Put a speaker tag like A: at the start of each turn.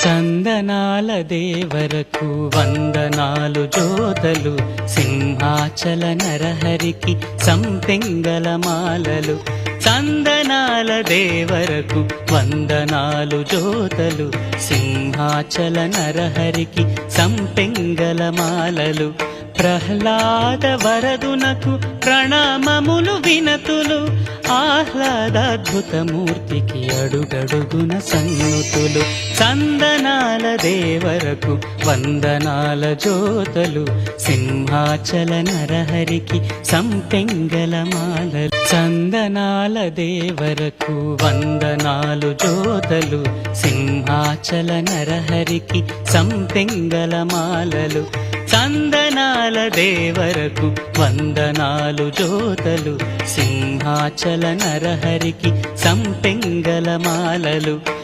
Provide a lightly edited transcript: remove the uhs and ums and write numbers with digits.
A: చందనాల దేవరకు వందనాలు జోతలు, సింహాచల నరహరికి సంపెంగల మాలలు. చందనాల దేవరకు వందనాలు జోతలు, సింహాచల నరహరికి సంపెంగల మాలలు. ప్రహ్లాద వరదునకు ప్రణామములు వినతులు, ఆహ్లాదాద్భుతమూర్తికి అడుగడుగున సన్నుతులు. చందనాల దేవరకు వందనాల జోతలు, సింహాచల నరహరికి సంపెంగల మాలలు. చందనాల దేవరకు వందనాలు జోతలు, సింహాచల నరహరికి సంపెంగల మాలలు. చందనాల దేవరకు వందనాలు జోతలు, సింహాచల నరహరికి సంపెంగల మాలలు.